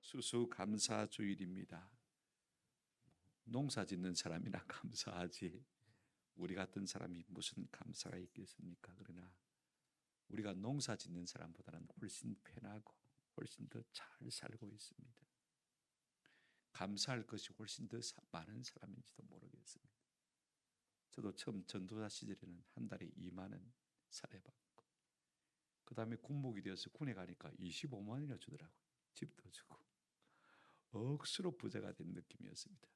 수수감사주일입니다. 농사 짓는 사람이나 감사하지 우리 같은 사람이 무슨 감사가 있겠습니까? 그러나 우리가 농사 짓는 사람보다는 훨씬 편하고 훨씬 더 잘 살고 있습니다. 감사할 것이 훨씬 더 많은 사람인지도 모르겠습니다. 저도 처음 전도사 시절에는 한 달에 2만 원 사례받고, 그 다음에 군목이 되어서 군에 가니까 25만 원이나 주더라고요. 집도 주고 억수로 부자가 된 느낌이었습니다.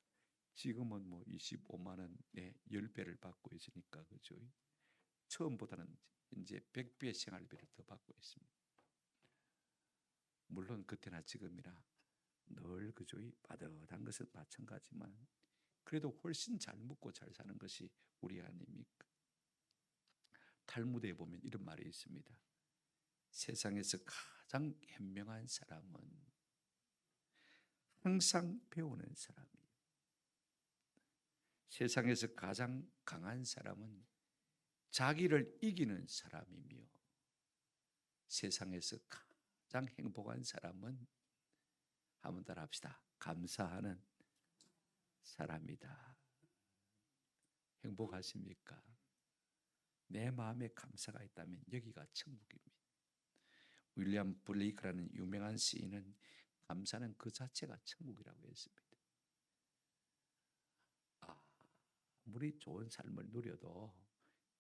지금은 뭐 25만 원에 10배를 받고 있으니까 그죠? 처음보다는 이제 100배의 생활비를 더 받고 있습니다. 물론 그때나 지금이나 늘 그죠? 빠듯한 것은 마찬가지만 그래도 훨씬 잘 먹고 잘 사는 것이 우리 아닙니까? 탈무드에 보면 이런 말이 있습니다. 세상에서 가장 현명한 사람은 항상 배우는 사람이에요. 세상에서 가장 강한 사람은 자기를 이기는 사람이며, 세상에서 가장 행복한 사람은, 한번 따라 합시다, 감사하는 사람이다. 행복하십니까? 내 마음에 감사가 있다면 여기가 천국입니다. 윌리엄 블레이크라는 유명한 시인은 감사는 그 자체가 천국이라고 했습니다. 아무리 좋은 삶을 누려도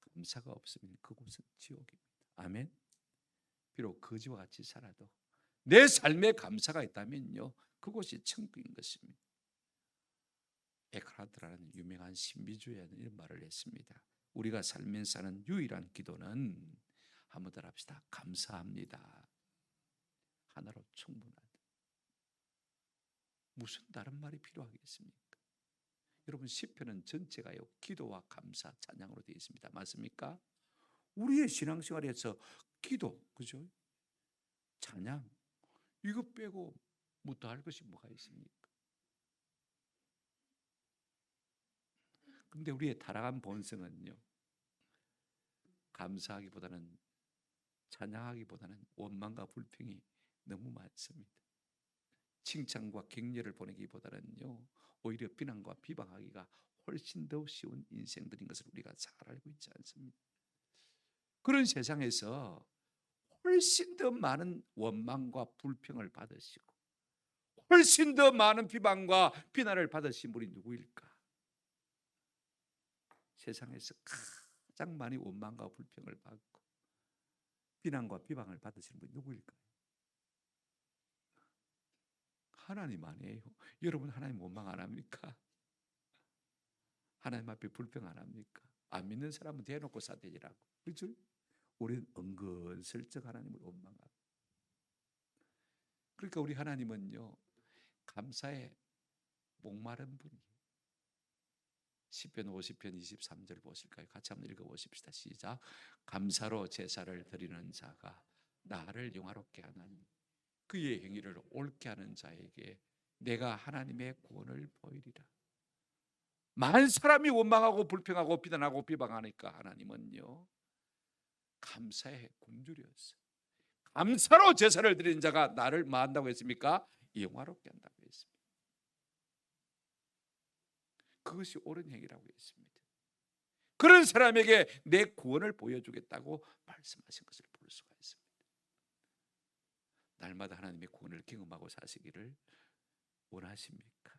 감사가 없으면 그곳은 지옥입니다. 아멘. 비록 거지와 같이 살아도 내 삶에 감사가 있다면요, 그곳이 천국인 것입니다. 에크하트라는 유명한 신비주의자는 이런 말을 했습니다. 우리가 살면서 하는 유일한 기도는, 한번 더 합시다, 감사합니다. 하나로 충분하다. 무슨 다른 말이 필요하겠습니까? 여러분, 시편은 전체가요 기도와 감사, 찬양으로 되어 있습니다. 맞습니까? 우리의 신앙생활에서 기도, 그죠? 찬양, 이거 빼고 뭐 더 할 것이 뭐가 있습니까? 근데 우리의 타락한 본성은요, 감사하기보다는, 찬양하기보다는 원망과 불평이 너무 많습니다. 칭찬과 격려를 보내기보다는요, 오히려 비난과 비방하기가 훨씬 더 쉬운 인생들인 것을 우리가 잘 알고 있지 않습니까? 그런 세상에서 훨씬 더 많은 원망과 불평을 받으시고 훨씬 더 많은 비방과 비난을 받으신 분이 누구일까? 세상에서 가장 많이 원망과 불평을 받고 비난과 비방을 받으시는 분이 누구일까요? 하나님 아니에요. 여러분, 하나님 원망 안 합니까? 하나님 앞에 불평 안 합니까? 안 믿는 사람은 대놓고 사대지라고, 그렇죠? 우리는 은근슬쩍 하나님을 원망하고. 그러니까 우리 하나님은요, 감사에 목마른 분이에요. 시편 50편 23절 보실까요? 같이 한번 읽어보십시다. 시작. 감사로 제사를 드리는 자가 나를 영화롭게 하나니 그의 행위를 옳게 하는 자에게 내가 하나님의 구원을 보이리라. 많은 사람이 원망하고 불평하고 비난하고 비방하니까 하나님은요, 감사에 굶주렸어요. 감사로 제사를 드리는 자가 나를 뭐 한다고 했습니까? 영화롭게 한다고 했습니다. 그것이 옳은 행위라고 했습니다. 그런 사람에게 내 구원을 보여주겠다고 말씀하신 것을 볼 수가 있습니다. 날마다 하나님의 구원을 경험하고 사시기를 원하십니까?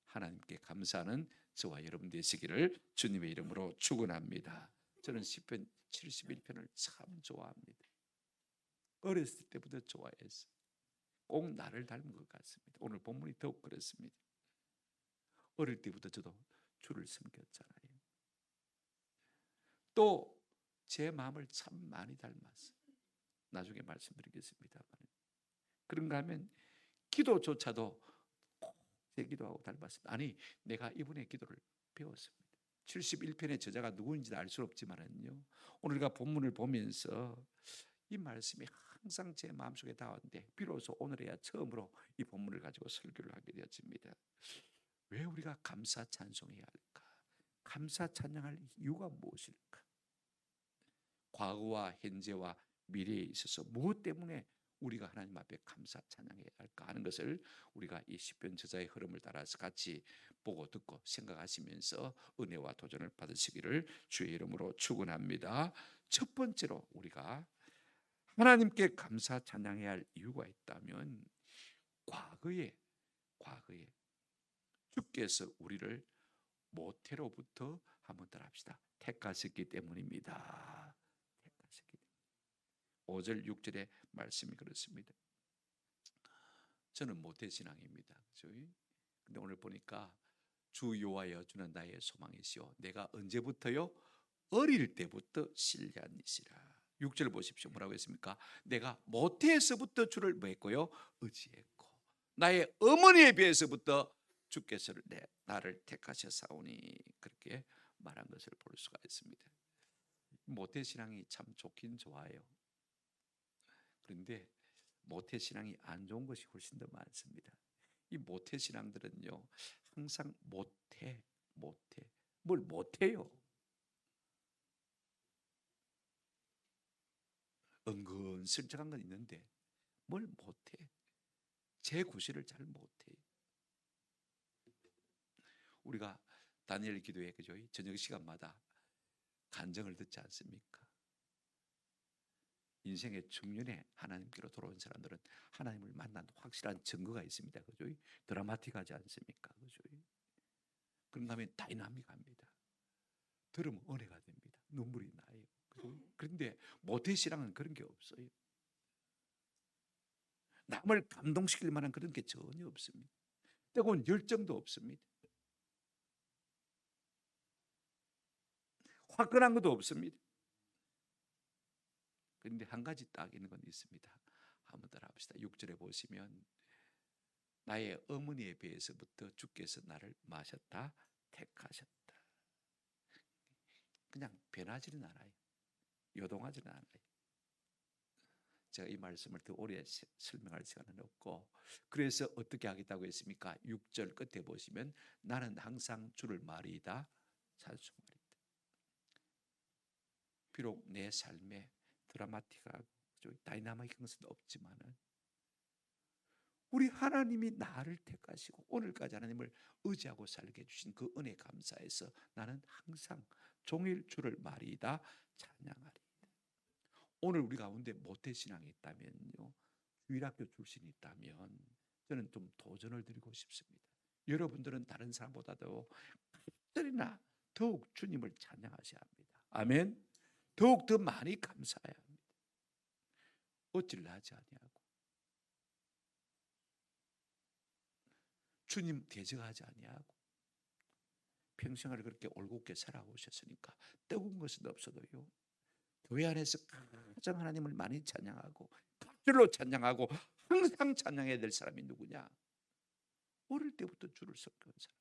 하나님께 감사하는 저와 여러분 되시기를 주님의 이름으로 축원합니다. 저는 시편 71편을 참 좋아합니다. 어렸을 때부터 좋아했어요. 꼭 나를 닮은 것 같습니다. 오늘 본문이 더욱 그렇습니다. 어릴 때부터 저도 주를 섬겼잖아요. 또 제 마음을 참 많이 닮았어요. 나중에 말씀드리겠습니다만, 그런가 하면 기도조차도 꼭 제 기도하고 닮았습니다. 아니, 내가 이분의 기도를 배웠습니다. 71편의 저자가 누구인지는 알 수 없지만요, 오늘 우리가 본문을 보면서 이 말씀이 항상 제 마음속에 닿았는데 비로소 오늘에야 처음으로 이 본문을 가지고 설교를 하게 되었습니다. 왜 우리가 감사 찬송해야 할까? 감사 찬양할 이유가 무엇일까? 과거와 현재와 미래에 있어서 무엇 때문에 우리가 하나님 앞에 감사 찬양해야 할까 하는 것을 우리가 이 시편 저자의 흐름을 따라서 같이 보고 듣고 생각하시면서 은혜와 도전을 받으시기를 주의 이름으로 축원합니다. 첫 번째로 우리가 하나님께 감사 찬양해야 할 이유가 있다면 과거에 주께서 우리를 모태로부터 한번 따라합시다. 택하셨기 때문입니다. 택하셨기 때문에. 5절 6절의 말씀이 그렇습니다. 저는 모태신앙입니다. 그렇죠? 근데 오늘 보니까 주 여호와여 주는 나의 소망이시오. 내가 언제부터요? 어릴 때부터 신뢰한이시라. 6절 보십시오. 뭐라고 했습니까? 내가 모태에서부터 주를 뭐 했고요? 의지했고 나의 어머니에 비해서부터 주께서 나를 택하셨사오니 그렇게 말한 것을 볼 수가 있습니다. 모태신앙이 참 좋긴 좋아요. 그런데 모태신앙이 안 좋은 것이 훨씬 더 많습니다. 이 모태신앙들은요 항상 못해 뭘 못해요. 은근슬쩍한 건 있는데 뭘 못해. 제 구실을 잘 못해요. 우리가 다니엘 기도회 그죠? 저녁 시간마다 간증을 듣지 않습니까? 인생의 중년에 하나님께로 돌아온 사람들은 하나님을 만난 확실한 증거가 있습니다. 그죠? 드라마틱하지 않습니까? 그죠? 그런가 하면 다이나믹합니다. 들으면 은혜가 됩니다. 눈물이 나요. 그죠? 그런데 모태신앙은 그런 게 없어요. 남을 감동시킬 만한 그런 게 전혀 없습니다. 뜨거운 열정도 없습니다. 화끈한 것도 없습니다. 그런데 한 가지 딱 있는 건 있습니다. 한번 따라합시다. 6절에 보시면 나의 어머니에 비해서부터 주께서 나를 마셨다 택하셨다. 그냥 변하지는 않아요. 요동하지는 않아요. 제가 이 말씀을 더 오래 설명할 시간은 없고 그래서 어떻게 하겠다고 했습니까? 6절 끝에 보시면 나는 항상 주를 말이다 찬송하리다. 비록 내 삶에 드라마틱하고 다이나믹한 것은 없지만은 우리 하나님이 나를 택하시고 오늘까지 하나님을 의지하고 살게 해주신 그 은혜 감사해서 나는 항상 종일 주를 말이다 찬양하리다. 오늘 우리 가운데 모태신앙이 있다면요, 주일학교 출신이 있다면 저는 좀 도전을 드리고 싶습니다. 여러분들은 다른 사람보다도 갑절이나 더욱 주님을 찬양하셔야 합니다. 아멘. 더욱 더 많이 감사해야 합니다. 어찌를 하지 아니하고 주님 대적하지 아니하고 평생을 그렇게 올곧게 살아오셨으니까 뜨거운 것은 없어도요 교회 안에서 가장 하나님을 많이 찬양하고 갑절로 찬양하고 항상 찬양해야 될 사람이 누구냐? 어릴 때부터 주를 섬긴 사람.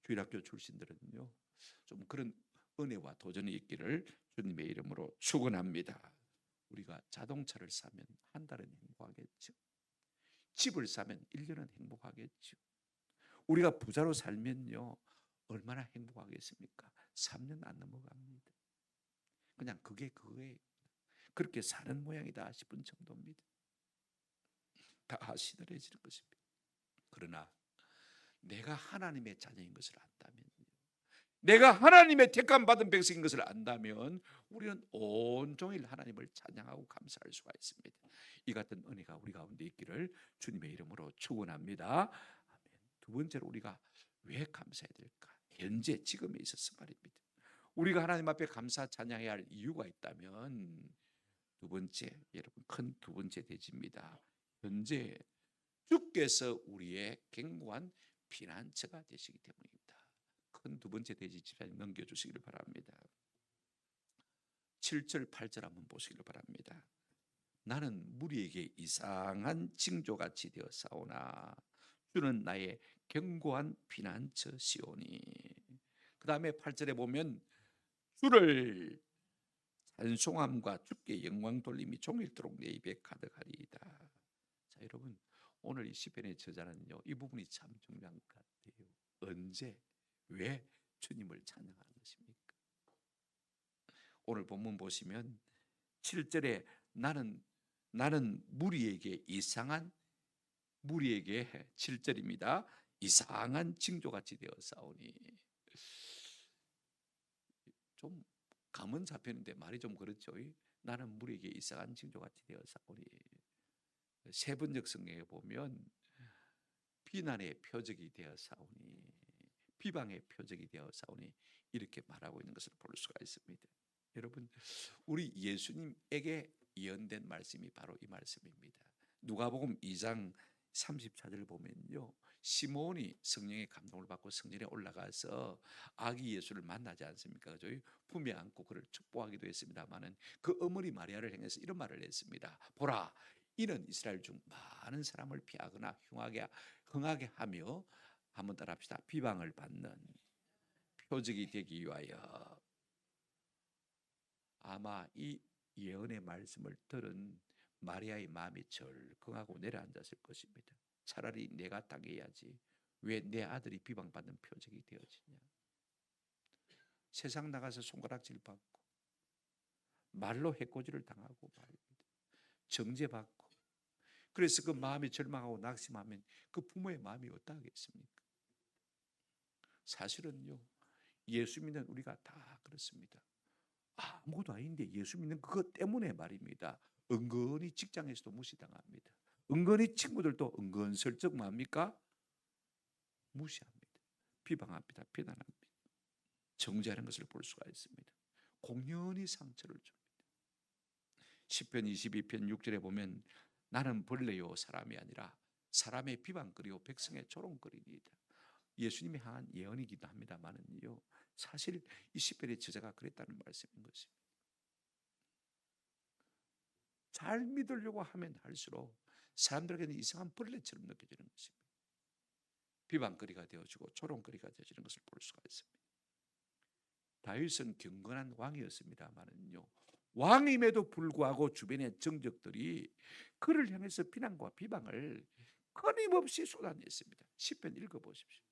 주일학교 출신들은요 좀 그런 은혜와 도전이 있기를 주님의 이름으로 축원합니다. 우리가 자동차를 사면 한 달은 행복하겠죠. 집을 사면 1년은 행복하겠죠. 우리가 부자로 살면요 얼마나 행복하겠습니까? 3년 안 넘어갑니다. 그냥 그게 그거예요. 그렇게 사는 모양이다 싶은 정도입니다. 다 시들해지는 것입니다. 그러나 내가 하나님의 자녀인 것을 안다면요, 내가 하나님의 택함 받은 백성인 것을 안다면 우리는 온종일 하나님을 찬양하고 감사할 수가 있습니다. 이 같은 은혜가 우리 가운데 있기를 주님의 이름으로 축원합니다. 아멘. 두 번째로 우리가 왜 감사해야 될까? 현재 지금에 있어서 말입니다. 우리가 하나님 앞에 감사 찬양해야 할 이유가 있다면 두 번째, 여러분 큰 두 번째 대지입니다. 현재 주께서 우리의 견고한 피난처가 되시기 때문입니다. 큰 두 번째 대지 집사님 넘겨주시기를 바랍니다. 7절 8절 한번 보시기를 바랍니다. 나는 무리에게 이상한 징조같이 되어 싸우나 주는 나의 견고한 피난처시오니. 그 다음에 8절에 보면 주를 찬송함과 주께 영광 돌림이 종일토록 내 입에 가득하리이다. 자, 여러분 오늘 이 시편의 저자는요 이 부분이 참 중요한 것 같아요. 언제 왜 주님을 찬양하는 것입니까? 오늘 본문 보시면 7절에 나는 나는 무리에게 7절입니다. 이상한 징조같이 되어 싸우니. 좀 감은 잡혔는데 말이 좀 그렇죠. 나는 무리에게 이상한 징조같이 되어 싸우니. 세번역 성경에 보면 비난의 표적이 되어 싸우니, 비방의 표적이 되어 싸우니, 이렇게 말하고 있는 것을 볼 수가 있습니다. 여러분, 우리 예수님에게 예언된 말씀이 바로 이 말씀입니다. 누가복음 2장 34절을 보면요, 시몬이 성령의 감동을 받고 성전에 올라가서 아기 예수를 만나지 않습니까? 저희 품에 안고 그를 축복하기도 했습니다만은 그 어머니 마리아를 향해서 이런 말을 했습니다. 보라, 이는 이스라엘 중 많은 사람을 피하거나 흥하게 하며, 한번 따라합시다. 비방을 받는 표적이 되기 위하여. 아마 이 예언의 말씀을 들은 마리아의 마음이 절긍하고 내려앉았을 것입니다. 차라리 내가 당해야지, 왜 내 아들이 비방받는 표적이 되어지냐. 세상 나가서 손가락질 받고 말로 해코지를 당하고 말입니다. 정죄받고. 그래서 그 마음이 절망하고 낙심하면 그 부모의 마음이 어떠하겠습니까? 사실은요, 예수 믿는 우리가 다 그렇습니다. 아무것도 아닌데 예수 믿는 그것 때문에 말입니다. 은근히 직장에서도 무시당합니다. 은근히 친구들도 은근슬쩍 뭡니까? 무시합니다. 비방합니다. 비난합니다. 정죄하는 것을 볼 수가 있습니다. 공연히 상처를 줍니다. 시편 22편 6절에 보면 나는 벌레요 사람이 아니라 사람의 비방거리요 백성의 조롱거리니이다. 예수님이 향한 예언이기도 합니다만은요, 사실 이 시편의 저자가 그랬다는 말씀인 것입니다. 잘 믿으려고 하면 할수록 사람들에게는 이상한 벌레처럼 느껴지는 것입니다. 비방거리가 되어지고 조롱거리가 되어지는 것을 볼 수가 있습니다. 다윗은 경건한 왕이었습니다만은요, 왕임에도 불구하고 주변의 정적들이 그를 향해서 비난과 비방을 끊임없이 쏟아냈습니다. 시편 읽어보십시오.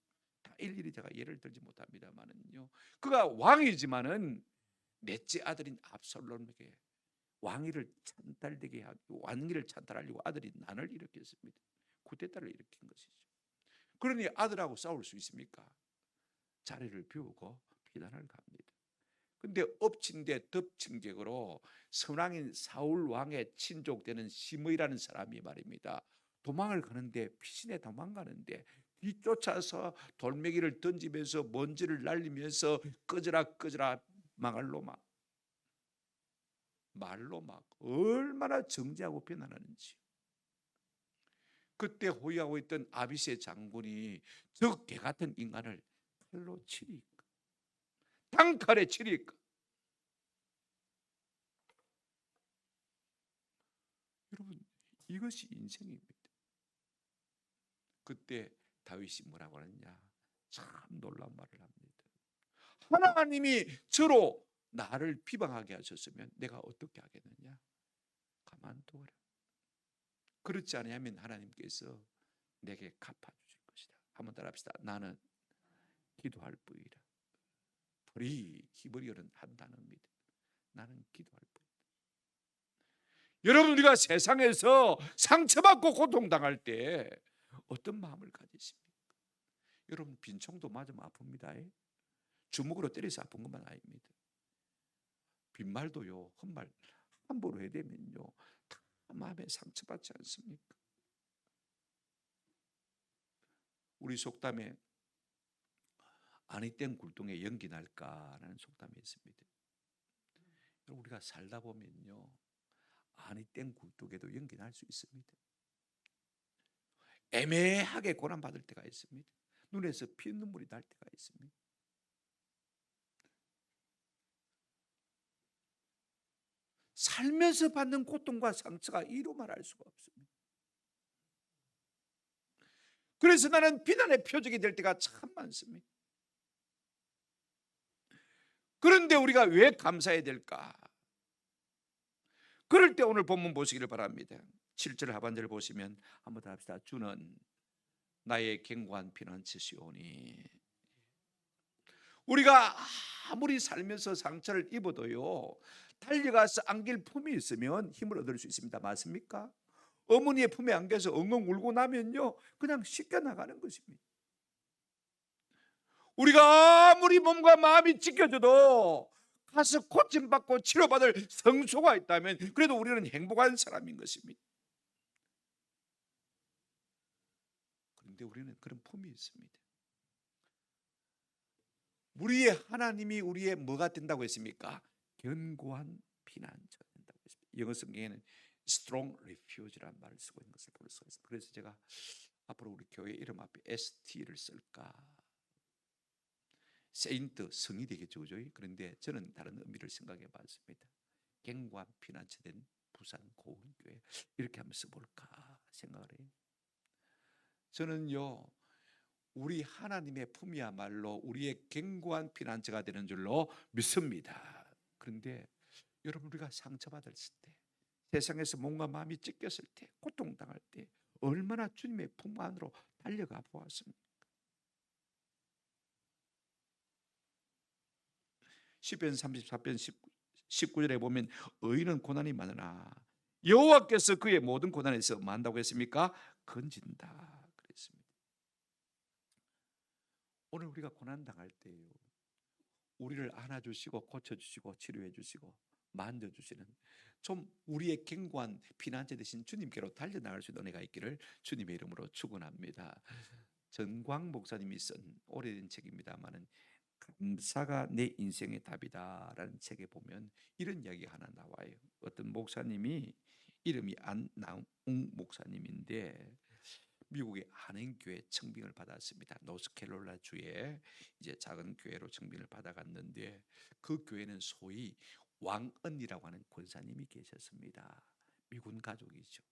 다 일일이 제가 예를 들지 못합니다만은요, 그가 왕이지만은 넷째 아들인 압살롬에게 왕위를 찬탈하려고 아들이 난을 일으켰습니다. 쿠데타를 일으킨 것이죠. 그러니 아들하고 싸울 수 있습니까? 자리를 비우고 피난을 갑니다. 근데 엎친 데 덮친 격으로 선왕인 사울 왕의 친족되는 시므이라는 사람이 말입니다, 도망을 가는데, 피신에 도망가는데 뒤쫓아서 돌멩이를 던지면서 먼지를 날리면서 꺼져라 말로 막 얼마나 정죄하고 비난하는지. 그때 호위하고 있던 아비새 장군이 저 개 같은 인간을 칼로 치리까, 단칼에 치리까. 여러분, 이것이 인생입니다. 그때 다윗이 뭐라고 하느냐, 참 놀라운 말을 합니다. 하나님이 저로 나를 비방하게 하셨으면 내가 어떻게 하겠느냐, 가만두어라. 그렇지 않으면 하나님께서 내게 갚아주실 것이다. 한번 따라합시다. 나는 기도할 뿐이라. 히브리어는 한 단어입니다. 나는 기도할 뿐이다. 여러분, 우리가 세상에서 상처받고 고통당할 때 어떤 마음을 가지십니까? 여러분, 빈총도 맞으면 아픕니다. 주먹으로 때려서 아픈 것만 아닙니다. 빈말도요, 헛말 함부로 해대면요, 다 마음에 상처받지 않습니까? 우리 속담에 아니 땐 굴동에 연기 날까라는 속담이 있습니다. 우리가 살다 보면요, 아니 땐 굴뚝에도 연기 날 수 있습니다. 애매하게 고난받을 때가 있습니다. 눈에서 피눈물이 날 때가 있습니다. 살면서 받는 고통과 상처가 이루 말할 수가 없습니다. 그래서 나는 비난의 표적이 될 때가 참 많습니다. 그런데 우리가 왜 감사해야 될까? 그럴 때 오늘 본문 보시기를 바랍니다. 7절 하반절을 보시면 한번 더 합시다. 주는 나의 견고한 피난처시오니. 우리가 아무리 살면서 상처를 입어도요, 달려가서 안길 품이 있으면 힘을 얻을 수 있습니다. 맞습니까? 어머니의 품에 안겨서 엉엉 울고 나면요, 그냥 씻겨 나가는 것입니다. 우리가 아무리 몸과 마음이 찢겨져도 가서 고침받고 치료받을 성소가 있다면 그래도 우리는 행복한 사람인 것입니다. 그런데 우리는 그런 품이 있습니다. 우리의 하나님이 우리의 뭐가 된다고 했습니까? 견고한 피난처가 된다고 했습니다. 영어 성경에는 strong refuge라는 말을 쓰고 있는 것을 볼 수가 있습니다. 그래서 제가 앞으로 우리 교회 이름 앞에 ST를 쓸까? 세인트, 성이 되겠죠, 그죠? 그런데 저는 다른 의미를 생각해 봤습니다. 견고한 피난처 된 부산 고은교회, 이렇게 한번 써볼까 생각을 해요. 저는요, 우리 하나님의 품이야말로 우리의 견고한 피난처가 되는 줄로 믿습니다. 그런데 여러분, 우리가 상처받을 때, 세상에서 몸과 마음이 찢겼을 때, 고통당할 때 얼마나 주님의 품 안으로 달려가 보았습니까? 시편 34편 19절에 보면 의인은 고난이 많으나 여호와께서 그의 모든 고난에서 뭐 한다고 했습니까? 건진다 그랬습니다. 오늘 우리가 고난 당할 때요, 우리를 안아주시고 고쳐주시고 치료해주시고 만져주시는, 좀 우리의 견고한 피난처 되신 주님께로 달려나갈 수 있는 은혜가 있기를 주님의 이름으로 축원합니다. 전광 목사님이 쓴 오래된 책입니다만은 감사가 내 인생의 답이다라는 책에 보면 이런 이야기가 하나 나와요. 어떤 목사님이, 이름이 안나웅 목사님인데 미국의 한인교회 청빙을 받았습니다. 노스캐롤라이나 주에 이제 작은 교회로 청빙을 받아갔는데 그 교회는 소위 왕언니라고 하는 권사님이 계셨습니다. 미군 가족이죠.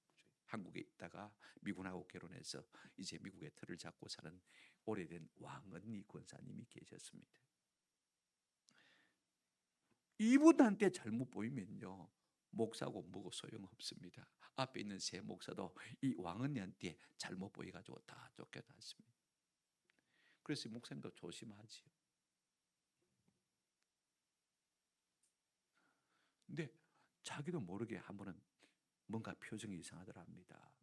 한국에 있다가 미군하고 결혼해서 이제 미국의 틀을 잡고 사는 오래된 왕언니 권사님이 계셨습니다. 이분한테 잘못 보이면요, 목사고 뭐고 소용없습니다. 앞에 있는 세 목사도 이 왕언니한테 잘못 보여가지고 다 쫓겨났습니다. 그래서 목사님도 조심하지요. 근데 자기도 모르게 한 번은 뭔가 표정이 이상하더랍니다.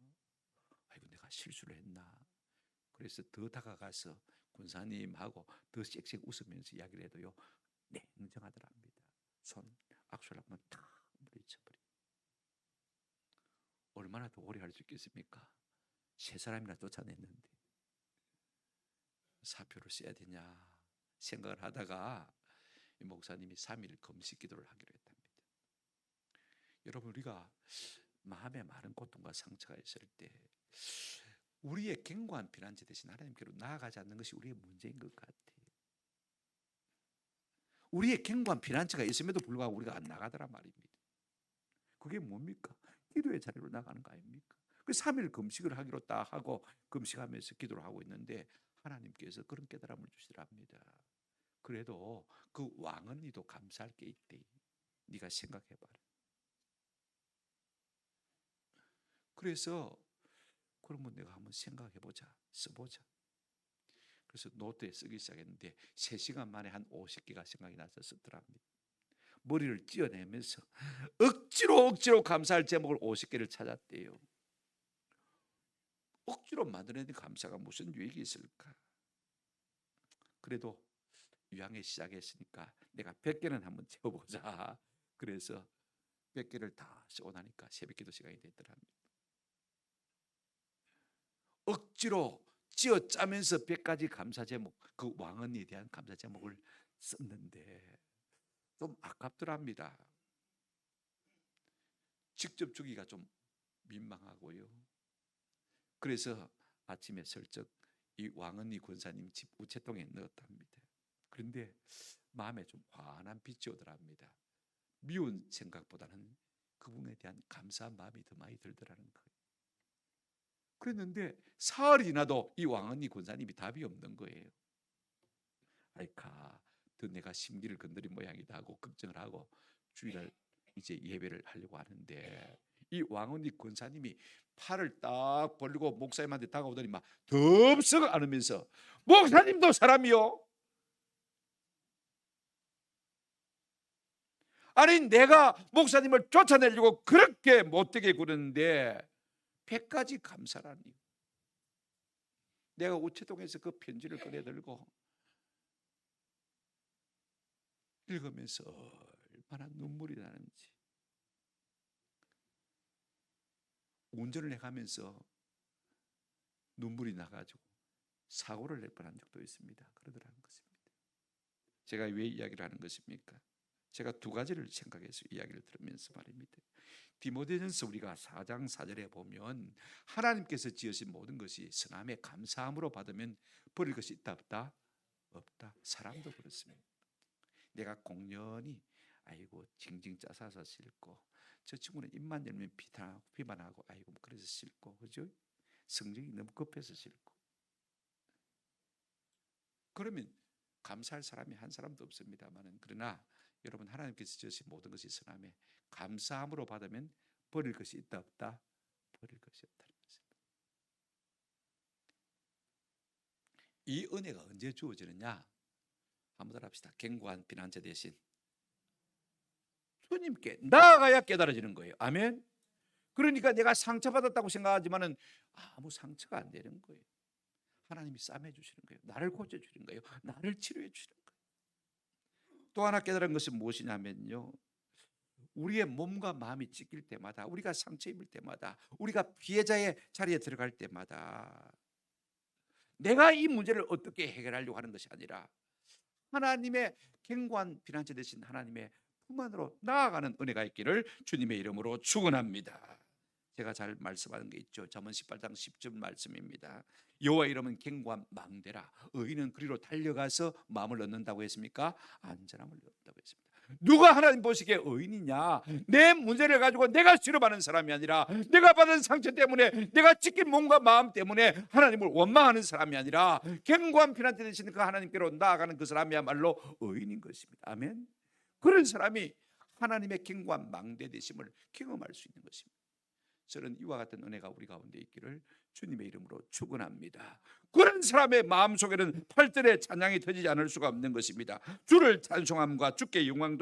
아이고, 내가 실수를 했나? 그래서 더 다가가서 군사님하고 더 씩씩 웃으면서 이야기를 해도요, 냉정하더랍니다. 손 악수를 한번 탁 물리쳐버려. 얼마나 더 오래 할 수 있겠습니까? 세 사람이나 쫓아냈는데 사표를 써야 되냐 생각을 하다가 이 목사님이 3일 금식 기도를 하기로 했답니다. 여러분, 우리가 마음에 많은 고통과 상처가 있을 때 우리의 견고한 피난처 대신 하나님께로 나아가지 않는 것이 우리의 문제인 것 같아요. 우리의 견고한 피난처가 있음에도 불구하고 우리가 안 나가더란 말입니다. 그게 뭡니까? 기도의 자리로 나가는 거 아닙니까? 그 3일 금식을 하기로 딱 하고 금식하면서 기도를 하고 있는데 하나님께서 그런 깨달음을 주시랍니다. 그래도 그 왕언니도 감사할 게 있대. 네가 생각해봐라. 그래서 그러면 내가 한번 생각해보자, 써보자. 그래서 노트에 쓰기 시작했는데 3시간 만에 한 50개가 생각이 나서 쓰더랍니다. 머리를 찧어내면서 억지로 감사할 제목을 50개를 찾았대요. 억지로 만들어낸 감사가 무슨 유익이 있을까? 그래도 유양에 시작했으니까 내가 100개는 한번 채워보자. 그래서 100개를 다 쓰고 나니까 새벽기도 시간이 됐더랍니다. 억지로 찧어 짜면서 100가지 감사 제목, 그 왕언니에 대한 감사 제목을 썼는데 좀 아깝더랍니다. 직접 주기가 좀 민망하고요. 그래서 아침에 슬쩍 이 왕언니 권사님 집 우체통에 넣었답니다. 그런데 마음에 좀 환한 빛이 오더랍니다. 미운 생각보다는 그분에 대한 감사한 마음이 더 많이 들더라는 거예요. 그랬는데 사흘이 지나도 이 왕언니 권사님이 답이 없는 거예요. 아이카, 더 내가 심기를 건드린 모양이다 하고 걱정을 하고 주일날 이제 예배를 하려고 하는데 이 왕언니 권사님이 팔을 딱 벌리고 목사님한테 다가오더니 막 덥석 안으면서 목사님도 사람이요. 아니 내가 목사님을 쫓아내려고 그렇게 못되게 구르는데 100가지 감사라니. 내가 우체통에서 그 편지를 꺼내들고 읽으면서 얼마나 눈물이 나는지, 운전을 해가면서 눈물이 나가지고 사고를 낼 뻔한 적도 있습니다. 그러더라는 것입니다. 제가 왜 이야기를 하는 것입니까? 제가 두 가지를 생각해서 이야기를 들으면서 말입니다. 디모데전서 우리가 4장 4절에 보면 하나님께서 지으신 모든 것이 선함의 감사함으로 받으면 버릴 것이 있다 없다? 없다. 사람도 그렇습니다. 내가 공연히 아이고 징징 짜사서 싫고, 저 친구는 입만 열면 비판하고 아이고 그래서 싫고, 그죠? 성적이 너무 급해서 싫고. 그러면 감사할 사람이 한 사람도 없습니다만은, 그러나 여러분 하나님께서 지으신 모든 것이 선함에 감사함으로 받으면 버릴 것이 있다 없다? 버릴 것이 없다는 것입니다. 이 은혜가 언제 주어지느냐? 한번 더 합시다. 견고한 피난처 대신 주님께 나아가야 깨달아지는 거예요. 아멘. 그러니까 내가 상처받았다고 생각하지만은 아무 상처가 안 되는 거예요. 하나님이 싸매 주시는 거예요. 나를 고쳐 주시는 거예요. 나를 치료해 주시는 거예요. 또 하나 깨달은 것은 무엇이냐면요, 우리의 몸과 마음이 찢길 때마다, 우리가 상처 입을 때마다, 우리가 피해자의 자리에 들어갈 때마다 내가 이 문제를 어떻게 해결하려고 하는 것이 아니라 하나님의 견고한 피난처 되신 하나님의 품 안으로 나아가는 은혜가 있기를 주님의 이름으로 축원합니다. 제가 잘 말씀하는 게 있죠. 잠언 18장 10절 말씀입니다. 여호와 이름은 견고한 망대라, 의인은 그리로 달려가서 마음을 얻는다고 했습니까? 안전함을 얻는다고 했습니다. 누가 하나님 보시기에 의인이냐? 내 문제를 가지고 내가 실험하는 사람이 아니라, 내가 받은 상처 때문에, 내가 찢긴 몸과 마음 때문에 하나님을 원망하는 사람이 아니라 견고한 피난처 되시는 그 하나님께로 나아가는 그 사람이야말로 의인인 것입니다. 아멘. 그런 사람이 하나님의 견고한 망대 되심을 경험할 수 있는 것입니다. 저는 이와 같은 은혜가 우리 가운데 있기를 주님의 이름으로 축원합니다. 그런 사람의 마음속에는 팔들의 찬양이 터지지 않을 수가 없는 것입니다. 주를 찬송함과 주께 영광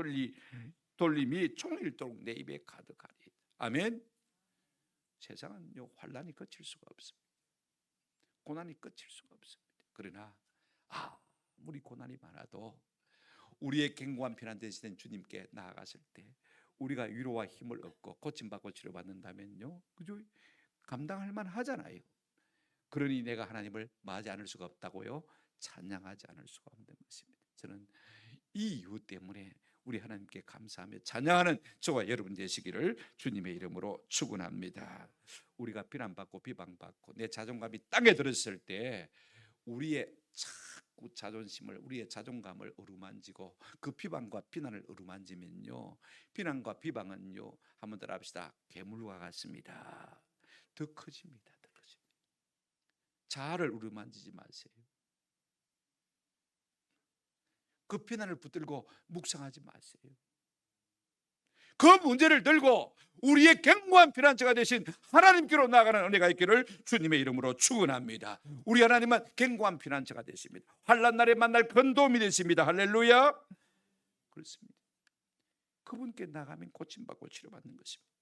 돌림이 총일도록 내 입에 가득하리. 아멘. 세상은요, 환난이 그칠 수가 없습니다. 고난이 그칠 수가 없습니다. 그러나 아무리 고난이 많아도 우리의 견고한 피난처 되시는 주님께 나아갔을 때 우리가 위로와 힘을 얻고 고침받고 치료받는다면요, 그죠? 감당할 만하잖아요. 그러니 내가 하나님을 맞이 않을 수가 없다고요? 찬양하지 않을 수가 없는 것입니다. 저는 이 이유 때문에 우리 하나님께 감사하며 찬양하는 저와 여러분 되시기를 주님의 이름으로 축원합니다. 우리가 비난받고 비방받고 내 자존감이 땅에 들었을 때 우리의 자꾸 자존심을, 우리의 자존감을 어루만지고 그 비방과 비난을 어루만지면요, 비난과 비방은요, 한번 더 합시다, 괴물과 같습니다. 더 커집니다. 더 커집니다. 자아를 어루만지지 마세요. 그 비난을 붙들고 묵상하지 마세요. 그 문제를 들고 우리의 견고한 피난처가 되신 하나님께로 나아가는 은혜가 있기를 주님의 이름으로 축원합니다. 우리 하나님은 견고한 피난처가 되십니다. 환난 날에 만날 큰 도움이 되십니다. 할렐루야. 그렇습니다. 그분께 나가면 고침받고 치료받는 것입니다.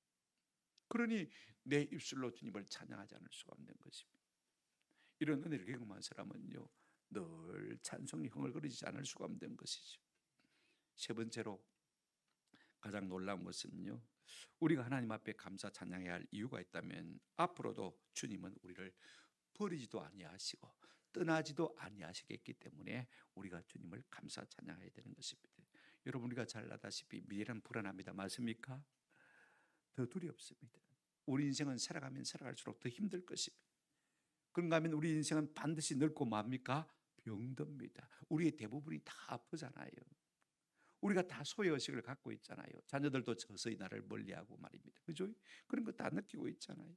그러니 내 입술로 주님을 찬양하지 않을 수가 없는 것입니다. 이런 은혜를 경험한 사람은요, 늘 찬송이 흥얼거리지 않을 수가 없는 것이죠. 세 번째로 가장 놀라운 것은요, 우리가 하나님 앞에 감사 찬양해야 할 이유가 있다면 앞으로도 주님은 우리를 버리지도 아니하시고 떠나지도 아니하시겠기 때문에 우리가 주님을 감사 찬양해야 되는 것입니다. 여러분, 우리가 잘 아다시피 미래는 불안합니다. 맞습니까? 더 두렵습니다. 우리 인생은 살아가면 살아갈수록 더 힘들 것입니다. 그런가 하면 우리 인생은 반드시 늙고 맙니까? 병듭니다. 우리의 대부분이 다 아프잖아요. 우리가 다 소외의식을 갖고 있잖아요. 자녀들도 서서히 나를 멀리하고 말입니다. 그죠? 그런 거 다 느끼고 있잖아요.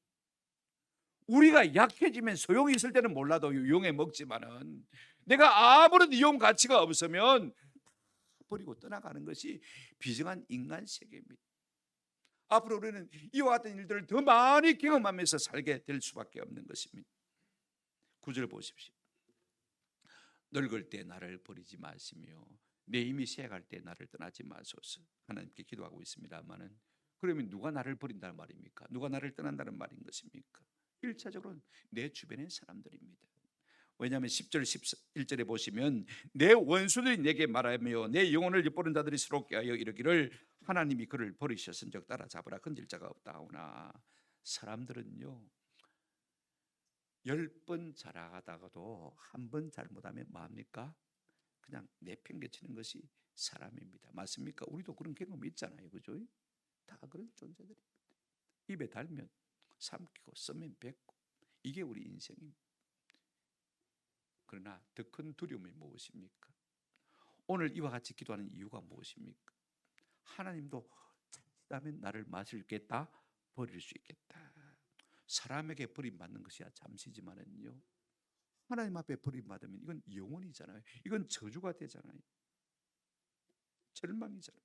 우리가 약해지면 소용이 있을 때는 몰라도 유용해 먹지만은 내가 아무런 이용 가치가 없으면 버리고 떠나가는 것이 비정한 인간 세계입니다. 앞으로 우리는 이와 같은 일들을 더 많이 경험하면서 살게 될 수밖에 없는 것입니다. 9절 보십시오. 늙을 때 나를 버리지 마시며 내 힘이 쇠해갈 때 나를 떠나지 마소서. 하나님께 기도하고 있습니다만은, 그러면 누가 나를 버린다는 말입니까? 누가 나를 떠난다는 말인 것입니까? 1차적으로는 내 주변의 사람들입니다. 왜냐하면 10절 11절에 보시면 내 원수들이 내게 말하며 내 영혼을 엿보는 자들이 스럽게 하여 이르기를 하나님이 그를 버리셨은즉 따라잡으라 건질 자가 없다 하오나, 사람들은요 10번 잘하다가도 한 번 잘못하면 뭐합니까? 그냥 내팽개치는 것이 사람입니다. 맞습니까? 우리도 그런 경험이 있잖아요. 그죠? 다 그런 존재들입니다. 입에 달면 삼키고 쓰면 뱉고, 이게 우리 인생입니다. 그러나 더 큰 두려움이 무엇입니까? 오늘 이와 같이 기도하는 이유가 무엇입니까? 하나님도 잘못하면 나를 마실겠다, 버릴 수 있겠다. 사람에게 버림받는 것이야 잠시지만은요, 하나님 앞에 버림받으면 이건 영원이잖아요. 이건 저주가 되잖아요. 절망이잖아요.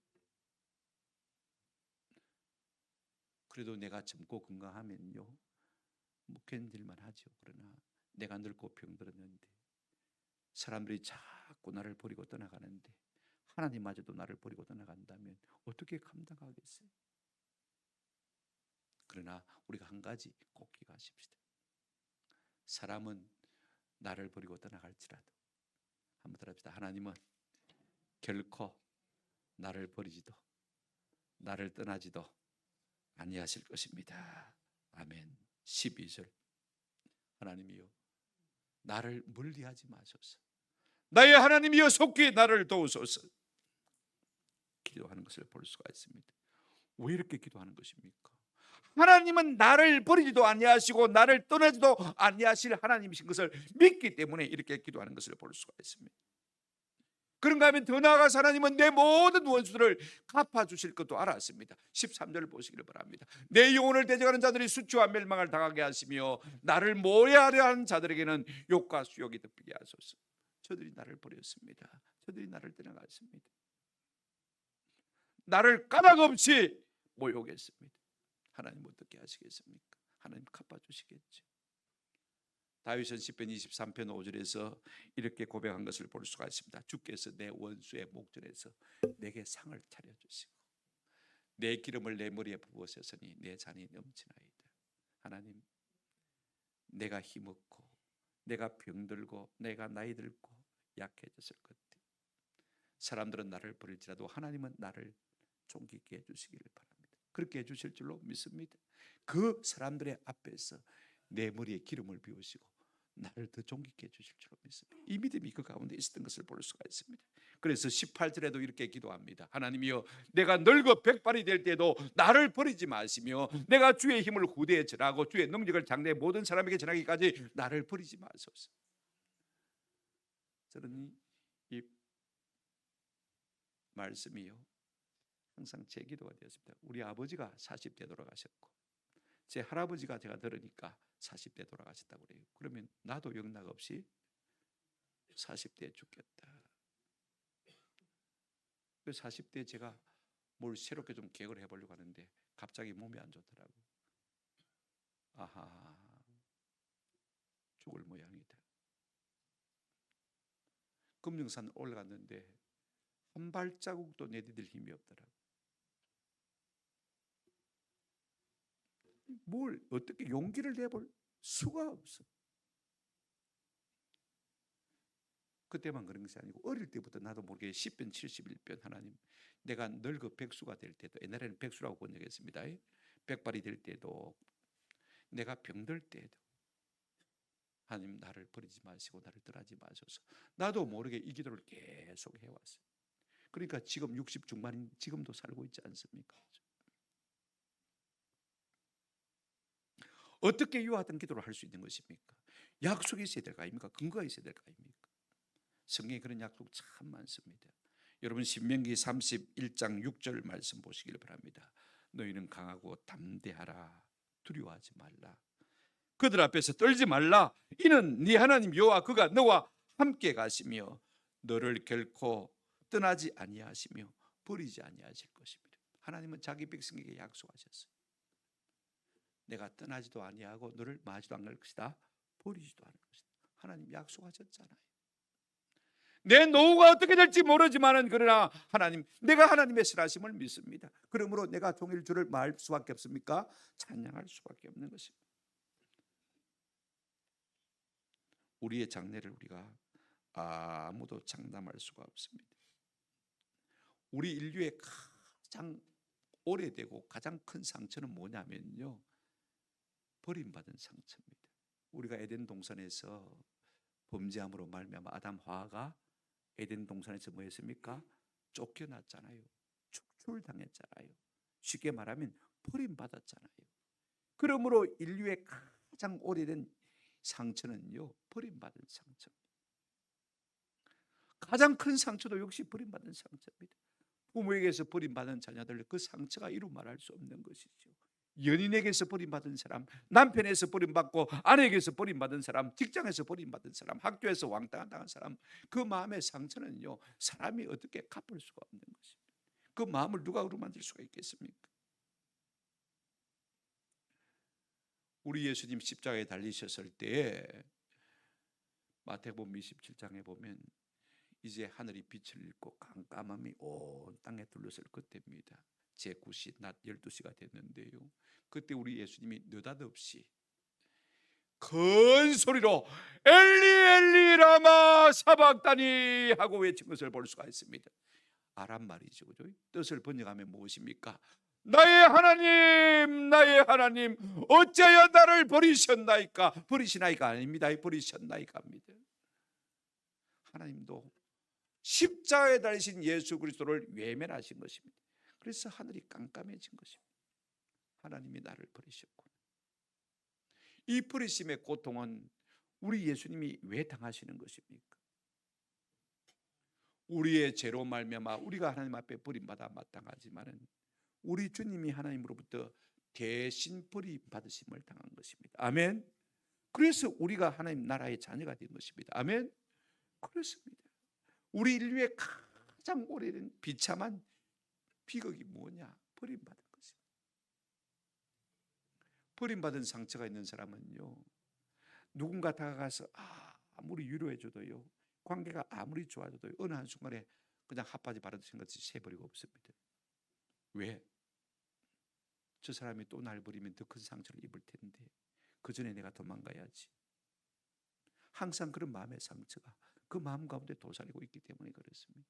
그래도 내가 젊고 건강하면요 뭐 견딜만 하죠. 그러나 내가 늙고 병들었는데, 사람들이 자꾸 나를 버리고 떠나가는데, 하나님마저도 나를 버리고 떠나간다면 어떻게 감당하겠어요? 그러나 우리가 한 가지 꼭 기억하십시다. 사람은 나를 버리고 떠나갈지라도, 한번 들읍시다. 하나님은 결코 나를 버리지도 나를 떠나지도 아니하실 것입니다. 아멘. 12절 하나님이여 나를 멀리하지 마소서. 나의 하나님이여 속히 나를 도우소서. 기도하는 것을 볼 수가 있습니다. 왜 이렇게 기도하는 것입니까? 하나님은 나를 버리지도 아니하시고 나를 떠나지도 아니하실 하나님이신 것을 믿기 때문에 이렇게 기도하는 것을 볼 수가 있습니다. 그런가 하면 더 나아가서 하나님은 내 모든 원수들을 갚아주실 것도 알았습니다. 13절을 보시기를 바랍니다. 내 영혼을 대적하는 자들이 수치와 멸망을 당하게 하시며 나를 모해하려 하는 자들에게는 욕과 수욕이 덮이게 하소서. 저들이 나를 버렸습니다. 저들이 나를 떠나갔습니다. 나를 까닭 없이 모욕했습니다. 하나님 어떻게 하시겠습니까? 하나님 갚아주시겠죠. 다윗은 시편 23편 5절에서 이렇게 고백한 것을 볼 수가 있습니다. 주께서 내 원수의 목전에서 내게 상을 차려주시고 내 기름을 내 머리에 부으셨으니 내 잔이 넘치나이다. 하나님, 내가 힘없고 내가 병들고 내가 나이 들고 약해졌을 것 같아. 사람들은 나를 버릴지라도 하나님은 나를 존귀 있게 해주시기를 바랍니다. 그렇게 해주실 줄로 믿습니다. 그 사람들의 앞에서 내 머리에 기름을 비우시고 나를 더 존귀케 해주실 줄로 믿습니다. 이 믿음이 그 가운데 있었던 것을 볼 수가 있습니다. 그래서 18절에도 이렇게 기도합니다. 하나님이여 내가 늙어 백발이 될 때도 나를 버리지 마시며 내가 주의 힘을 후대에 전하고 주의 능력을 장래 모든 사람에게 전하기까지 나를 버리지 마소서. 저는 이 말씀이요 항상 제 기도가 되었습니다. 우리 아버지가 40대 돌아가셨고 제 할아버지가 제가 들으니까 40대 돌아가셨다고 그래요. 그러면 나도 영락 없이 40대에 죽겠다. 그 40대에 제가 뭘 새롭게 좀 계획을 해보려고 하는데 갑자기 몸이 안 좋더라고. 아하, 죽을 모양이다. 금정산 올라갔는데 한 발자국도 내디딜 힘이 없더라고. 뭘 어떻게 용기를 내볼 수가 없어. 그때만 그런 것이 아니고 어릴 때부터 나도 모르게 10편 71편 하나님 내가 늙어 백수가 될 때도, 옛날에는 백수라고 번역했습니다. 백발이 될 때도 내가 병들 때도 하나님 나를 버리지 마시고 나를 떠나지 마소서. 나도 모르게 이 기도를 계속 해왔어요. 그러니까 지금 60 중반인 지금도 살고 있지 않습니까? 어떻게 이와 같은 기도를 할 수 있는 것입니까? 약속이 있어야 될 거 아닙니까? 근거가 있어야 될 거 아닙니까? 성경에 그런 약속 참 많습니다. 여러분 신명기 31장 6절 말씀 보시길 바랍니다. 너희는 강하고 담대하라. 두려워하지 말라. 그들 앞에서 떨지 말라. 이는 네 하나님 여호와 그가 너와 함께 가시며 너를 결코 떠나지 아니하시며 버리지 아니하실 것입니다. 하나님은 자기 백성에게 약속하셨어요. 내가 떠나지도 아니하고 너를 마지도 않을 것이다. 버리지도 않을 것이다. 하나님 약속하셨잖아요. 내 노후가 어떻게 될지 모르지만은 그러나 하나님, 내가 하나님의 선하심을 믿습니다. 그러므로 내가 종일 주를 말 수밖에 없습니까? 찬양할 수밖에 없는 것입니다. 우리의 장래를 우리가 아무도 장담할 수가 없습니다. 우리 인류의 가장 오래되고 가장 큰 상처는 뭐냐면요, 버림받은 상처입니다. 우리가 에덴 동산에서 범죄함으로 말미암아 아담 하와가 에덴 동산에서 뭐 했습니까? 쫓겨났잖아요. 축출당했잖아요. 쉽게 말하면 버림받았잖아요. 그러므로 인류의 가장 오래된 상처는요, 버림받은 상처입니다. 가장 큰 상처도 역시 버림받은 상처입니다. 부모에게서 버림받은 자녀들, 그 상처가 이루 말할 수 없는 것이죠. 연인에게서 버림받은 사람, 남편에서 버림받고 아내에게서 버림받은 사람, 직장에서 버림받은 사람, 학교에서 왕따당한 사람, 그 마음의 상처는요, 사람이 어떻게 갚을 수가 없는 것입니다. 그 마음을 누가 어루만질 수가 있겠습니까? 우리 예수님 십자가에 달리셨을 때에 마태복음 27장에 보면 이제 하늘이 빛을 잃고 깜깜함이 온 땅에 둘러설 그때입니다. 제9시 낮 12시가 됐는데요, 그때 우리 예수님이 느닷없이 큰 소리로 엘리 엘리 라마 사박다니 하고 외친 것을 볼 수가 있습니다. 아람 말이죠, 그죠? 뜻을 번역하면 무엇입니까? 나의 하나님, 나의 하나님, 어찌하여 나를 버리셨나이까? 버리시나이까 아닙니다. 버리셨나이까 합니다. 하나님도 십자가에 달리신 예수 그리스도를 외면하신 것입니다. 그래서 하늘이 깜깜해진 것입니다. 하나님이 나를 버리셨구나. 이 버리심의 고통은 우리 예수님이 왜 당하시는 것입니까? 우리의 죄로 말미암아 우리가 하나님 앞에 버림받아 마땅하지만은 우리 주님이 하나님으로부터 대신 버림받으심을 당한 것입니다. 아멘. 그래서 우리가 하나님 나라의 자녀가 된 것입니다. 아멘. 그렇습니다. 우리 인류의 가장 오래된 비참한 비극이 뭐냐? 버림받은 것입니다. 버림받은 상처가 있는 사람은요, 누군가 다가가서 아무리 위로해줘도요, 관계가 아무리 좋아져도 어느 한순간에 그냥 핫바지 바르듯이 것이 새버리고 없습니다. 왜? 저 사람이 또 날 버리면 더 큰 상처를 입을 텐데 그 전에 내가 도망가야지. 항상 그런 마음의 상처가 그 마음 가운데 도사리고 있기 때문에 그렇습니다.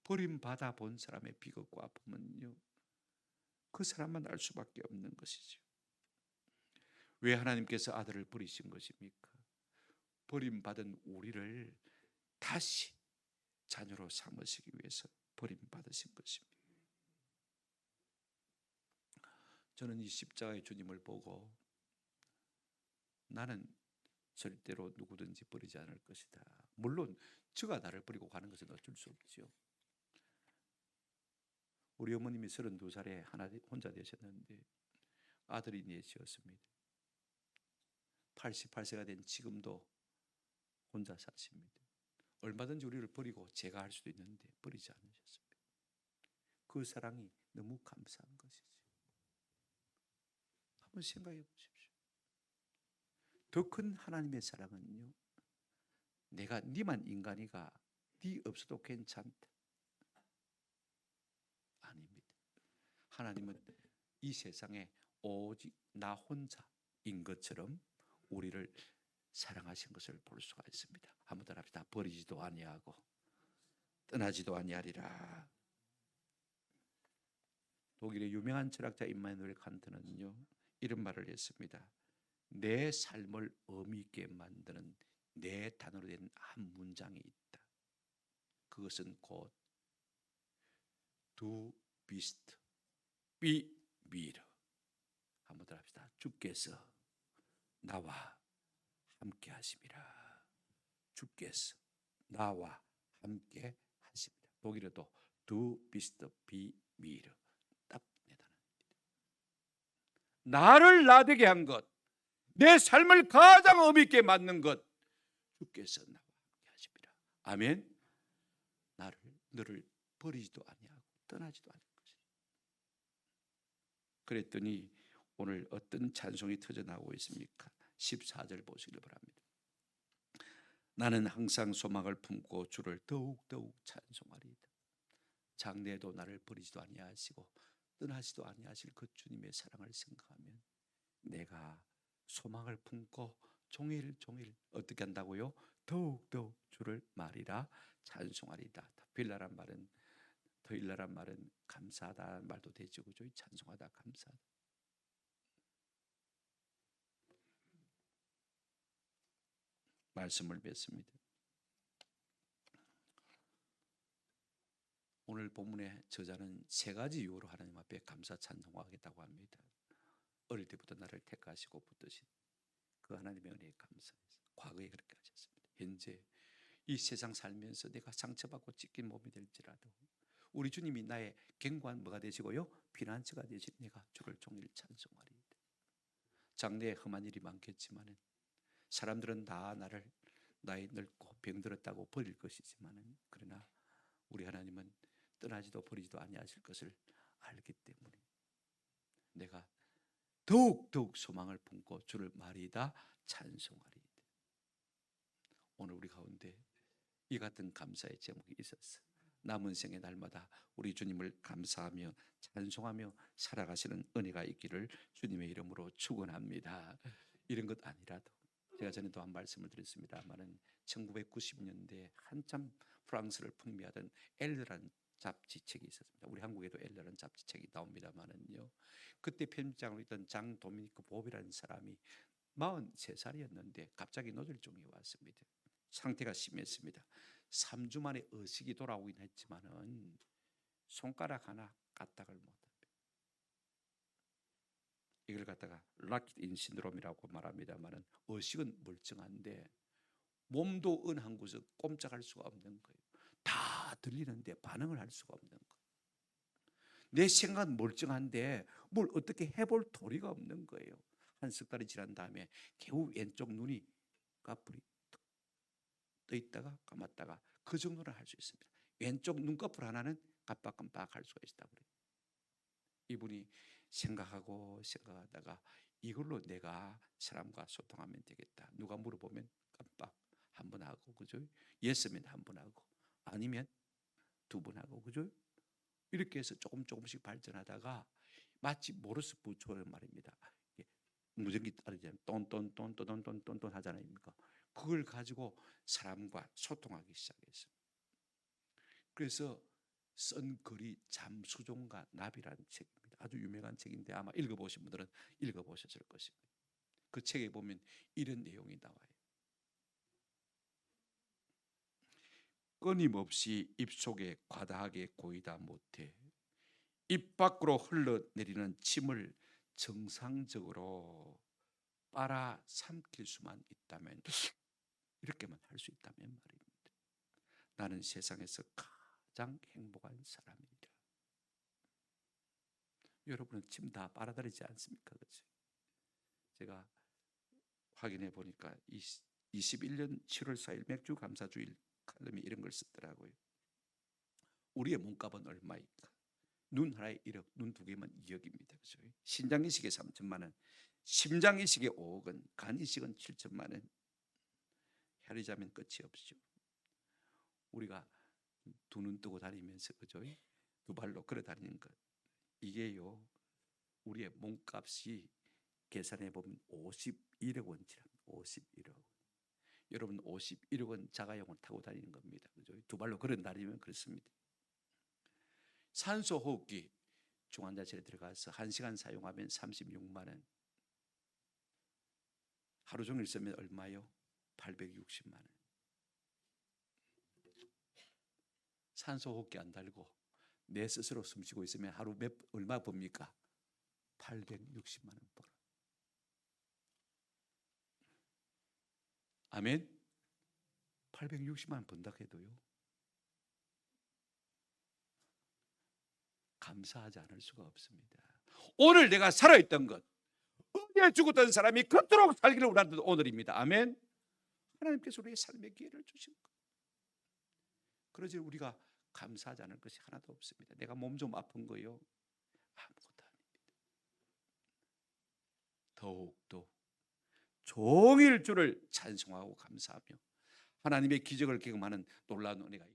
버림받아 본 사람의 비극과 아픔은요, 그 사람만 알 수밖에 없는 것이죠. 왜 하나님께서 아들을 버리신 것입니까? 버림받은 우리를 다시 자녀로 삼으시기 위해서 버림받으신 것입니다. 저는 이 십자가의 주님을 보고 나는 절대로 누구든지 버리지 않을 것이다. 물론 저가 나를 버리고 가는 것은 어쩔 수 없죠. 우리 어머님이 32살에 혼자 되셨는데 아들이 넷이었습니다. 88세가 된 지금도 혼자 사십니다. 얼마든지 우리를 버리고 제가 할 수도 있는데 버리지 않으셨습니다. 그 사랑이 너무 감사한 것이죠. 한번 생각해 보십시오. 더 큰 하나님의 사랑은요, 내가 니만 인간이가 니 없어도 괜찮다. 아닙니다. 하나님은 이 세상에 오직 나 혼자인 것처럼 우리를 사랑하신 것을 볼 수가 있습니다. 한번 더 합시다. 버리지도 아니하고 떠나지도 아니하리라. 독일의 유명한 철학자 임마누엘 칸트는요, 이런 말을 했습니다. 내 삶을 의미 있게 만드는 내 단어로 된 한 문장이 있다. 그것은 곧 Du bist wie wir. 한번 더 합시다. 주께서 나와 함께 하심이라. 주께서 나와 함께 하십니다. 독일어도 Du bist wie wir. 딱 내 단어입니다. 나를 나되게 한 것, 내 삶을 가장 의미 있게 만든 것, 주께서 나와 함께 하십니다. 아멘. 너를 버리지도 아니하고 떠나지도 않을 것이다. 그랬더니 오늘 어떤 찬송이 터져나오고 있습니까? 14절 보시길 바랍니다. 나는 항상 소망을 품고 주를 더욱더욱 찬송하리이다. 장래에도 나를 버리지도 아니하시고 떠나시도 아니하실 그 주님의 사랑을 생각하면 내가 소망을 품고 종일 어떻게 한다고요? 더욱더욱 주를 말이라 찬송하리이다. 더일라란 말은 감사하다 말도 되죠. 그죠? 찬송하다, 감사하다. 말씀을 뵙습니다. 오늘 본문의 저자는 세 가지 이유로 하나님 앞에 감사 찬송하겠다고 합니다. 어릴 때부터 나를 택하시고 붙드신 그 하나님의 은혜에 감사해서 과거에 그렇게 하셨습니다. 현재 이 세상 살면서 내가 상처받고 찢긴 몸이 될지라도 우리 주님이 나의 견고한 뭐가 되시고요? 피난처가 되신 내가 주를 종일 찬송하리이다. 장래에 험한 일이 많겠지만은 사람들은 다 나를 나이 늙고 병들었다고 버릴 것이지만은 그러나 우리 하나님은 떠나지도 버리지도 아니하실 것을 알기 때문에 내가 더욱 소망을 품고 주를 말이다 찬송하리이다. 오늘 우리 가운데 이 같은 감사의 제목이 있었어. 남은 생의 날마다 우리 주님을 감사하며 찬송하며 살아가시는 은혜가 있기를 주님의 이름으로 축원합니다. 이런 것 아니라도 제가 전에도 한 말씀을 드렸습니다만은 1990년대 한참 프랑스를 풍미하던 엘르라는 잡지책이 있었습니다. 우리 한국에도 엘르라는 잡지책이 나옵니다만은요. 그때 편집장으로 있던 장 도미니크 보비라는 사람이 43살이었는데 갑자기 뇌졸중이 왔습니다. 상태가 심했습니다. 3주 만에 의식이 돌아오긴 했지만은 손가락 하나 까딱을 못합니다. 이걸 갖다가 락인 신드롬이라고 말합니다만은 의식은 멀쩡한데 몸도 은 한 구석 꼼짝할 수가 없는 거예요. 다 들리는데 반응을 할 수가 없는 거예요. 내 생각은 멀쩡한데 뭘 어떻게 해볼 도리가 없는 거예요. 한 석 달이 지난 다음에 겨우 왼쪽 눈이 까불이 떠 있다가 감았다가 그 정도는 할 수 있습니다. 왼쪽 눈꺼풀 하나는 깜빡깜빡 할 수가 있다고 그래요. 이분이 생각하다가 이걸로 내가 사람과 소통하면 되겠다. 누가 물어보면 깜빡 한 번 하고, 그죠? 예스면 한 번 하고, 아니면 두 번 하고, 그죠? 이렇게 해서 조금씩 발전하다가 마치 모르스 부초는 말입니다. 무전기 따르잖아요. 똔똔똔똔똔똔똔 하잖아요. 그걸 가지고 사람과 소통하기 시작했어요. 그래서 쓴 글이 잠수종과 나비라는 책입니다. 아주 유명한 책인데 아마 읽어보신 분들은 읽어보셨을 것입니다. 그 책에 보면 이런 내용이 나와요. 끊임없이 입속에 과다하게 고이다 못해 입 밖으로 흘러내리는 침을 정상적으로 빨아 삼킬 수만 있다면, 이렇게만 할 수 있다면 말입니다. 나는 세상에서 가장 행복한 사람이다. 여러분은 침 다 빨아들이지 않습니까? 그렇죠? 제가 확인해 보니까 21년 7월 4일 맥주 감사주일 칼럼에 이런 걸 썼더라고요. 우리의 몸값은 얼마일까? 눈 하나에 1억, 눈 두 개면 2억입니다. 그렇죠? 신장 이식에 3천만 원, 심장 이식에 5억 원, 간 이식은 7천만 원. 헤아리자면 끝이 없죠. 우리가 두 눈 뜨고 다니면서, 그죠? 두 발로 걸어 다니는 것, 이게요 우리의 몸값이 계산해 보면 51억 원치랍니다. 51억 원. 여러분 51억 원 자가용을 타고 다니는 겁니다. 그죠? 두 발로 걸어 다니면 그렇습니다. 산소 호흡기 중환자실에 들어가서 1시간 사용하면 36만 원. 하루 종일 쓰면 얼마요? 860만 원. 산소 호흡기 안 달고 내 스스로 숨쉬고 있으면 하루 얼마 법니까? 860만 원 벌어. 아멘. 860만 원 번다 해도요 감사하지 않을 수가 없습니다. 오늘 내가 살아있던 것, 어제 죽었던 사람이 그토록 살기를 원하는 오늘입니다. 아멘. 하나님께서 우리의 삶의 기회를 주신 것, 그러지 우리가 감사하지 않을 것이 하나도 없습니다. 내가 몸 좀 아픈 거요 아무것도 아닙니다. 더욱더 종일 주를 찬송하고 감사하며 하나님의 기적을 경험하는 놀라운 은혜가